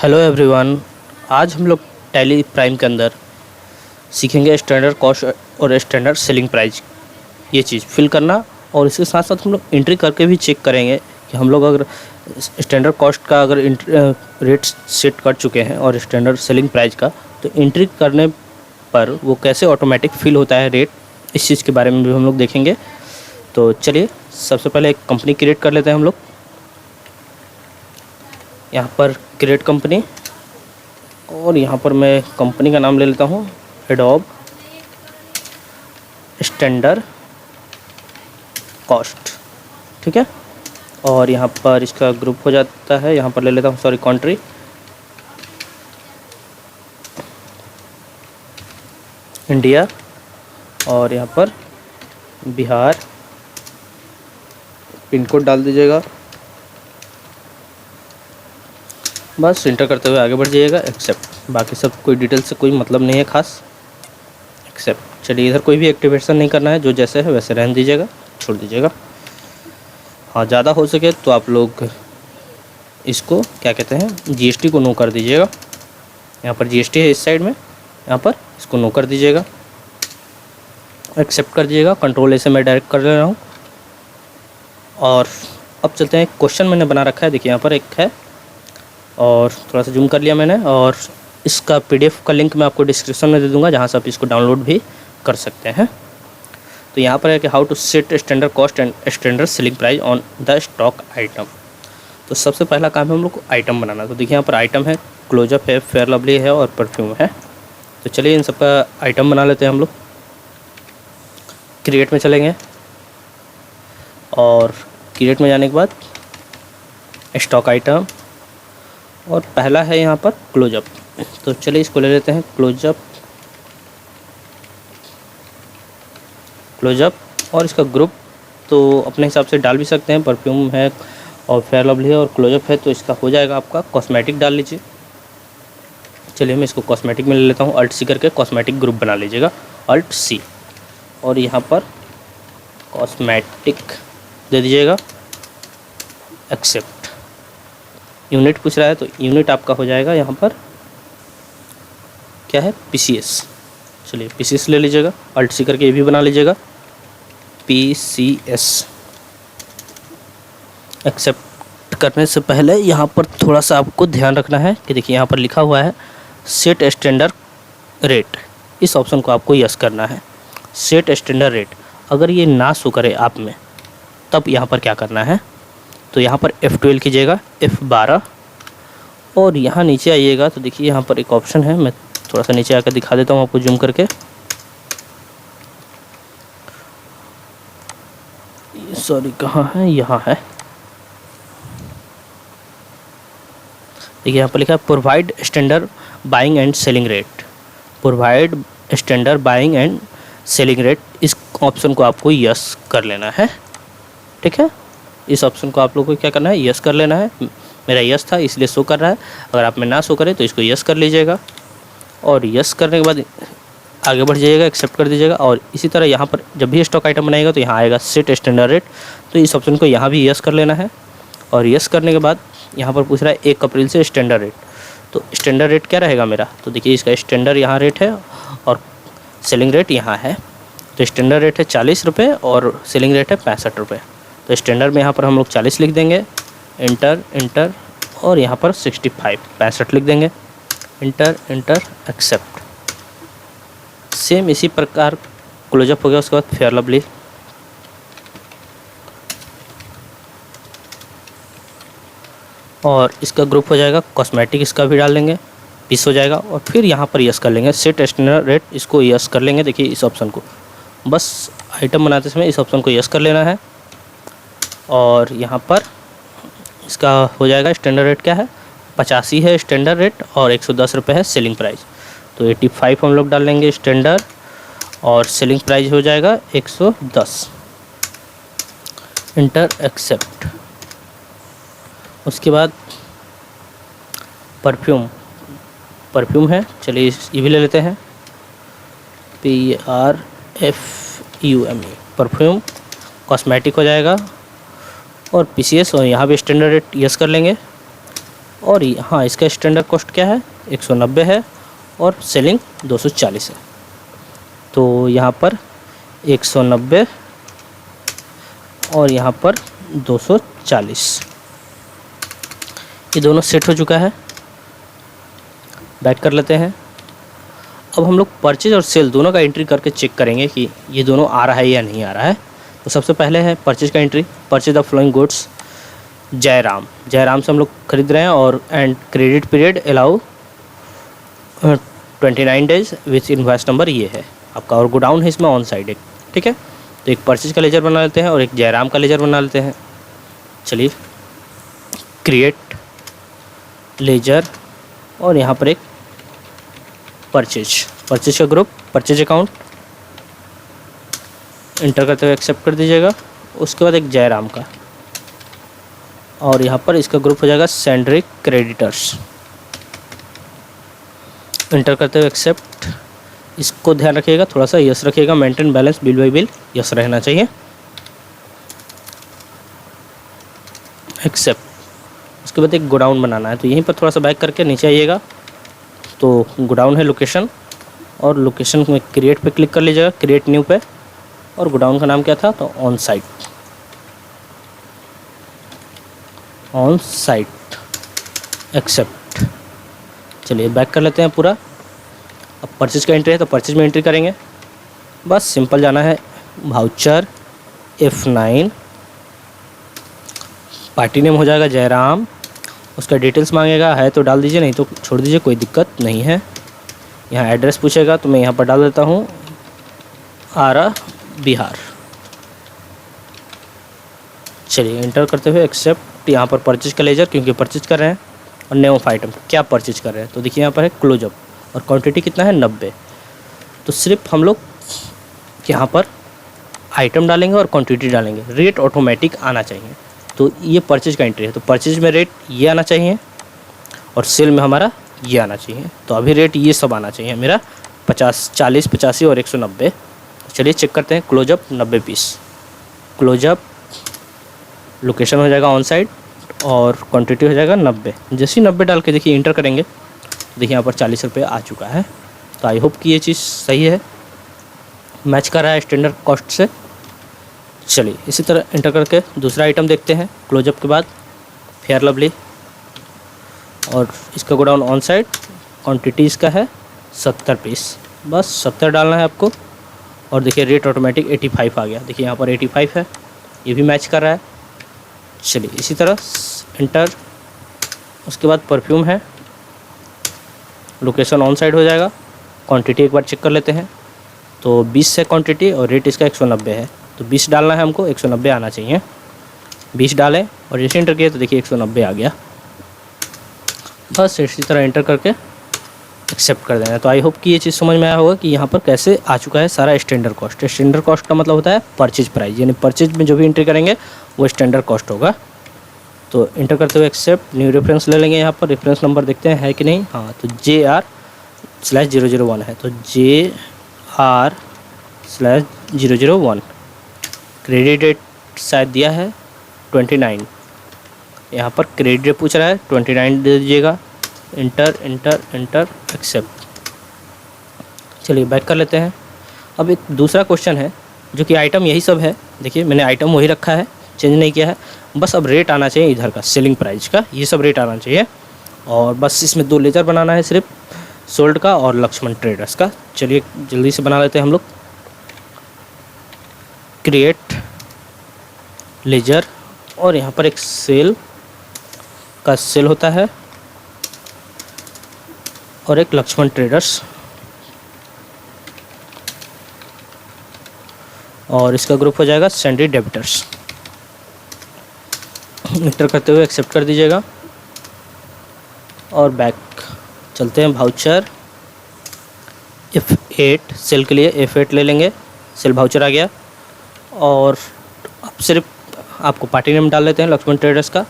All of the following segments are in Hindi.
Hello everyone. आज हम लोग टैली प्राइम के अंदर सीखेंगे स्टैंडर्ड कॉस्ट और स्टैंडर्ड सेलिंग प्राइस ये चीज़ फिल करना, और इसके साथ साथ हम लोग एंट्री करके भी चेक करेंगे कि हम लोग अगर स्टैंडर्ड कॉस्ट का अगर रेट सेट कर चुके हैं और स्टैंडर्ड सेलिंग प्राइस का, तो एंट्री करने पर वो कैसे ऑटोमेटिक फिल होता है रेट, इस चीज़ के बारे में भी हम लोग देखेंगे। तो चलिए सबसे पहले एक कंपनी क्रिएट कर लेते हैं हम लोग। यहाँ पर क्रिएट कंपनी, और यहाँ पर मैं कंपनी का नाम ले लेता हूँ एडोब स्टैंडर्ड कॉस्ट, ठीक है। और यहाँ पर इसका ग्रुप हो जाता है, यहाँ पर ले लेता हूँ कंट्री इंडिया, और यहाँ पर बिहार, पिन कोड डाल दीजिएगा, बस इंटर करते हुए आगे बढ़ जाइएगा। एक्सेप्ट, बाकी सब कोई डिटेल से कोई मतलब नहीं है खास, एक्सेप्ट। चलिए इधर कोई भी एक्टिवेशन नहीं करना है, जो जैसे है वैसे रहने दीजिएगा, छोड़ दीजिएगा। हाँ, ज़्यादा हो सके तो आप लोग इसको क्या कहते हैं, जीएसटी को नो कर दीजिएगा। यहाँ पर जीएसटी है इस साइड में, यहाँ पर इसको नो कर दीजिएगा, एक्सेप्ट कर दीजिएगा। कंट्रोल ए से मैं डायरेक्ट कर ले रहा हूँ। और अब चलते हैं, क्वेश्चन मैंने बना रखा है, देखिए यहाँ पर एक है, और थोड़ा सा जूम कर लिया मैंने, और इसका पीडीएफ का लिंक मैं आपको डिस्क्रिप्शन में दे दूंगा, जहाँ से आप इसको डाउनलोड भी कर सकते हैं। तो यहाँ पर है कि how to set standard cost and standard selling price on the stock item. तो सबसे पहला काम है हम लोग को आइटम बनाना। तो देखिए यहाँ पर आइटम है, क्लोजअप है, फेयर लवली है और परफ्यूम है। तो चलिए इन सबका आइटम बना लेते हैं हम लोग। क्रिएट में चलेंगे, और क्रिएट में जाने के बाद स्टॉक आइटम, और पहला है यहाँ पर क्लोजअप। तो चलिए इसको ले लेते हैं, क्लोजअप, और इसका ग्रुप तो अपने हिसाब से डाल भी सकते हैं, परफ्यूम है और फेयर लवली है और क्लोजअप है, तो इसका हो जाएगा आपका कॉस्मेटिक डाल लीजिए। चलिए मैं इसको कॉस्मेटिक में ले लेता हूँ, अल्ट सी करके कॉस्मेटिक ग्रुप बना लीजिएगा, अल्ट सी, और यहाँ पर कॉस्मेटिक दे दीजिएगा, एक्सेप्ट। यूनिट पूछ रहा है, तो यूनिट आपका हो जाएगा यहाँ पर क्या है, पीसीएस। चलिए पीसीएस ले लीजिएगा, अल्ट सी करके ये भी बना लीजिएगा, पीसीएस। एक्सेप्ट करने से पहले यहाँ पर थोड़ा सा आपको ध्यान रखना है कि देखिए यहाँ पर लिखा हुआ है सेट स्टैंडर्ड रेट, इस ऑप्शन को आपको यस करना है। सेट स्टैंडर्ड रेट अगर ये ना शो करे आप में, तब यहाँ पर क्या करना है, तो यहाँ पर F12 कीजिएगा, F12, और यहाँ नीचे आइएगा तो देखिए यहाँ पर एक ऑप्शन है, मैं थोड़ा सा नीचे आकर दिखा देता हूँ आपको जूम करके। सॉरी कहाँ है, यहाँ है, देखिए यहाँ पर लिखा है provide standard buying and selling rate, provide standard buying and selling rate, इस ऑप्शन को आपको यस कर लेना है, ठीक है। इस ऑप्शन को आप लोगों को क्या करना है, यस कर लेना है। मेरा यस था इसलिए शो कर रहा है, अगर आप में ना शो करे तो इसको यस कर लीजिएगा, और यस करने के बाद आगे बढ़ जाइएगा, एक्सेप्ट कर दीजिएगा। और इसी तरह यहाँ पर जब भी स्टॉक आइटम बनाएगा तो यहाँ आएगा सेट स्टैंडर्ड रेट, तो इस ऑप्शन को यहाँ भी यस कर लेना है। और यस करने के बाद यहाँ पर पूछ रहा है 1 अप्रैल से स्टैंडर्ड रेट, तो स्टैंडर्ड रेट क्या रहेगा मेरा, तो देखिए इसका स्टैंडर्ड यहाँ रेट है और सेलिंग रेट यहाँ है। तो स्टैंडर्ड रेट है 40 रुपये और सेलिंग रेट है 65 रुपये। तो स्टैंडर्ड में यहाँ पर हम लोग 40 लिख देंगे, इंटर इंटर, और यहाँ पर 65 लिख देंगे, इंटर इंटर, एक्सेप्ट। सेम इसी प्रकार क्लोजअप हो गया, उसके बाद फेयर लवली, और इसका ग्रुप हो जाएगा कॉस्मेटिक, इसका भी डाल देंगे, पीस हो जाएगा। और फिर यहाँ पर यस कर लेंगे, सेट स्टैंडर्ड रेट, इसको यस कर लेंगे। देखिए इस ऑप्शन को बस आइटम बनाते समय इस ऑप्शन को यस कर लेना है, और यहाँ पर इसका हो जाएगा स्टैंडर्ड रेट क्या है, 85 है स्टैंडर्ड रेट, और 110 रुपये है सेलिंग प्राइस। तो 85 हम लोग डाल लेंगे स्टैंडर्ड, और सेलिंग प्राइस हो जाएगा 110, इंटर, एक्सेप्ट। उसके बाद परफ्यूम है, चलिए ये भी ले लेते हैं, PRFUME, परफ्यूम। कॉस्मेटिक हो जाएगा, और पीसीएस, और यहाँ भी स्टैंडर्ड रेट यस कर लेंगे, और हाँ, इसका स्टैंडर्ड कॉस्ट क्या है, 190 है और सेलिंग 240 है। तो यहाँ पर 190 और यहाँ पर 240, ये दोनों सेट हो चुका है। बैक कर लेते हैं। अब हम लोग परचेज और सेल दोनों का एंट्री करके चेक करेंगे कि ये दोनों आ रहा है या नहीं आ रहा है। तो सबसे पहले है परचेज का entry, purchase the flowing goods Jairam से हम लोग खरीद रहे हैं और and credit period allow 29 days with invoice number ये है आपका, और गोडाउन है इसमें ऑन साइड एक, ठीक है। तो एक परचेज का लेजर बना लेते हैं और एक जयराम का लेजर बना लेते हैं। चलिए, क्रिएट लेजर और यहाँ पर एक परचेज का ग्रुप, परचेज अकाउंट इंटर करते हुए एक्सेप्ट कर दीजिएगा। उसके बाद एक जयराम का, और यहाँ पर इसका ग्रुप हो जाएगा सैंड्री क्रेडिटर्स, इंटर करते हुए एक्सेप्ट। इसको ध्यान रखिएगा, थोड़ा सा यस रखिएगा, maintain balance bill by bill yes रहना चाहिए, एक्सेप्ट। उसके बाद एक गोडाउन बनाना है, तो यहीं पर थोड़ा सा बैक करके नीचे आइएगा। तो गोडाउन है लोकेशन, और लोकेशन में क्रिएट पे क्लिक कर लीजिएगा, क्रिएट न्यू पे, और गोडाउन का नाम क्या था, तो ऑन साइट एक्सेप्ट। चलिए बैक कर लेते हैं पूरा। अब परचेज का एंट्री है तो परचेज में एंट्री करेंगे, बस सिंपल जाना है वाउचर F9, पार्टी नेम हो जाएगा जयराम, उसका डिटेल्स मांगेगा, है तो डाल दीजिए, नहीं तो छोड़ दीजिए, कोई दिक्कत नहीं है। यहाँ एड्रेस पूछेगा तो मैं यहाँ पर डाल देता हूँ आरा बिहार। चलिए इंटर करते हुए एक्सेप्ट। यहाँ पर परचेज का लेजर, क्योंकि परचेज कर रहे हैं, और नेम ऑफ आइटम क्या परचेज कर रहे हैं, तो देखिए यहाँ पर है क्लोजअप, और क्वांटिटी कितना है 90। तो सिर्फ हम लोग यहाँ पर आइटम डालेंगे और क्वांटिटी डालेंगे, रेट ऑटोमेटिक आना चाहिए। तो ये परचेज का एंट्री है, तो परचेज में रेट ये आना चाहिए और सेल में हमारा ये आना चाहिए। तो अभी रेट ये सब आना चाहिए मेरा 50, 40, 85 और 190। चलिए चेक करते हैं। क्लोजअप 90 पीस, क्लोजअप लोकेशन हो जाएगा ऑन साइड और क्वांटिटी हो जाएगा 90। जैसे ही 90 डाल के देखिए इंटर करेंगे, देखिए यहाँ पर 40 रुपये आ चुका है। तो आई होप कि ये चीज़ सही है, मैच कर रहा है स्टैंडर्ड कॉस्ट से। चलिए इसी तरह इंटर करके दूसरा आइटम देखते हैं क्लोजअप के बाद, फेयर लवली, और इसका गोडाउन ऑन साइड, क्वान्टिटी इसका है 70 पीस, बस 70 डालना है आपको। और देखिए रेट ऑटोमेटिक 85 आ गया, देखिए यहाँ पर 85 है, ये भी मैच कर रहा है। चलिए इसी तरह इंटर, उसके बाद परफ्यूम है, लोकेशन ऑन साइड हो जाएगा, क्वांटिटी एक बार चेक कर लेते हैं। तो 20 है क्वांटिटी और रेट इसका 190 है, तो 20 डालना है हमको, 190 आना चाहिए। 20 डालें और जैसे इंटर किया तो देखिए 190 आ गया। बस इसी तरह इंटर करके एक्सेप्ट कर देना। तो आई होप कि ये चीज़ समझ में आया होगा कि यहाँ पर कैसे आ चुका है सारा स्टैंडर्ड कॉस्ट। स्टैंडर्ड कॉस्ट का मतलब होता है परचेज प्राइस, यानी परचेज में जो भी एंट्री करेंगे वो स्टैंडर्ड कॉस्ट होगा। तो इंटर करते हुए एक्सेप्ट, न्यू रेफरेंस ले लेंगे। यहाँ पर रेफरेंस नंबर देखते हैं है कि नहीं, हाँ, तो JR/001 है, तो JR/001। क्रेडिट डेट शायद दिया है 29, यहाँ पर क्रेडिट डेट पूछ रहा है, 29 दे दीजिएगा। Enter enter enter accept. चलिए बैक कर लेते हैं। अब एक दूसरा क्वेश्चन है जो कि आइटम यही सब है, देखिए मैंने आइटम वही रखा है, चेंज नहीं किया है, बस अब रेट आना चाहिए इधर का, सेलिंग प्राइस का, ये सब रेट आना चाहिए। और बस इसमें 2 लेजर बनाना है सिर्फ, सोल्ड का और लक्ष्मण ट्रेडर्स का। चलिए जल्दी से बना लेते हैं हम लोग। क्रिएट लेजर, और यहाँ पर एक सेल का सेल होता है और एक लक्ष्मण ट्रेडर्स, और इसका ग्रुप हो जाएगा सैंड्री डेबिटर्स। इंटर करते हुए एक्सेप्ट कर दीजिएगा और बैक चलते हैं। वाउचर F8, सेल के लिए F8 ले लेंगे, सेल वाउचर आ गया। और अब सिर्फ आपको पार्टी नेम डाल लेते हैं लक्ष्मण ट्रेडर्स का,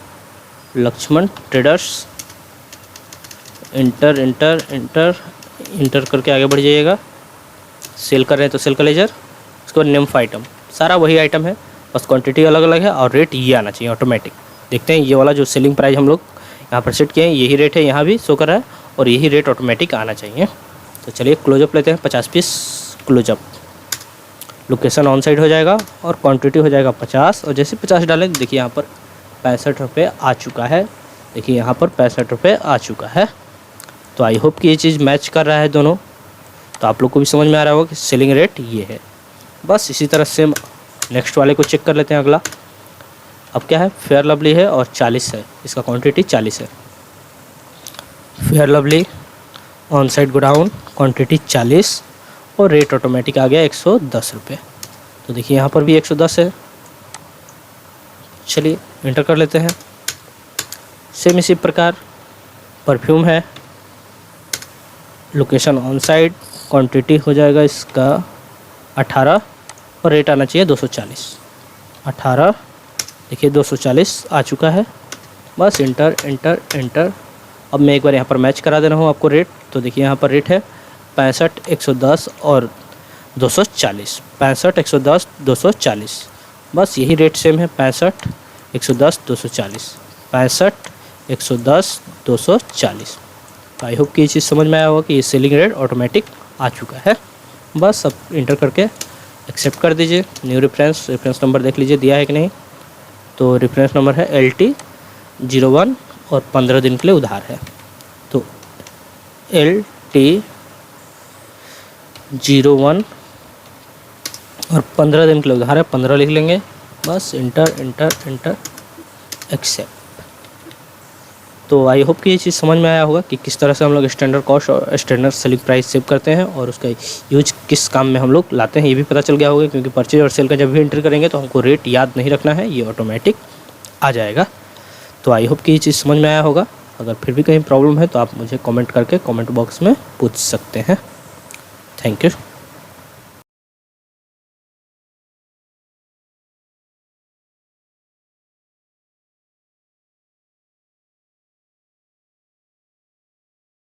Laxman traders. Enter enter enter enter करके आगे बढ़ जाइएगा। सेल कर रहे हैं तो सेल का लेजर, उसके बाद नेम ऑफ आइटम, सारा वही आइटम है, बस क्वांटिटी अलग अलग है और रेट ये आना चाहिए ऑटोमेटिक। देखते हैं ये वाला जो सेलिंग प्राइस हम लोग यहाँ पर सेट किए हैं, यही रेट है, यहाँ भी शो कर रहा है और यही रेट ऑटोमेटिक आना चाहिए। तो चलिए क्लोजअप लेते हैं, 50 piece closeup. Location on side हो जाएगा और क्वांटिटी हो जाएगा 50, और जैसे 50 डालें देखिए यहाँ पर 65 रुपये आ चुका है। देखिए यहाँ पर 65 रुपये आ चुका है। तो आई होप कि ये चीज़ मैच कर रहा है दोनों। तो आप लोग को भी समझ में आ रहा होगा कि सेलिंग रेट ये है। बस इसी तरह से नेक्स्ट वाले को चेक कर लेते हैं अगला। अब क्या है, फेयर लवली है और 40 है, इसका क्वांटिटी 40 है। Fair lovely on side godown, quantity 40 और रेट ऑटोमेटिक आ गया 110 रुपये। तो देखिए यहाँ पर भी 110 है। चलिए इंटर कर लेते हैं। सेम इसी प्रकार परफ्यूम है, लोकेशन ऑन साइड, क्वांटिटी हो जाएगा इसका 18 और रेट आना चाहिए 240। 18 देखिए 240 आ चुका है। बस इंटर इंटर इंटर। अब मैं एक बार यहाँ पर मैच करा दे रहा हूँ आपको रेट। तो देखिए यहाँ पर रेट है 65, 110 और 240। 65, 110, 240। बस यही रेट सेम है, 65, 110, 240। 65, 110, 240। तो आई होप कि ये चीज़ समझ में आया होगा कि ये सेलिंग रेट ऑटोमेटिक आ चुका है। बस अब इंटर करके एक्सेप्ट कर दीजिए। न्यू रेफरेंस नंबर देख लीजिए दिया है कि नहीं। तो रेफरेंस नंबर है LT01 और 15 दिन के लिए उधार है। तो LT01 और 15 दिन के लिए उधार है, 15 लिख लेंगे। बस इंटर इंटर इंटर एक्सेप्ट। तो आई होप कि ये चीज़ समझ में आया होगा कि किस तरह से हम लोग स्टैंडर्ड कॉस्ट और स्टैंडर्ड सेलिंग प्राइस सेव करते हैं और उसका यूज किस काम में हम लोग लाते हैं, ये भी पता चल गया होगा। क्योंकि परचेज और सेल का जब भी एंटर करेंगे तो हमको रेट याद नहीं रखना है, ये ऑटोमेटिक आ जाएगा। तो आई होप कि ये चीज़ समझ में आया होगा। अगर फिर भी कहीं प्रॉब्लम है तो आप मुझे कमेंट करके कमेंट बॉक्स में पूछ सकते हैं। Thank you.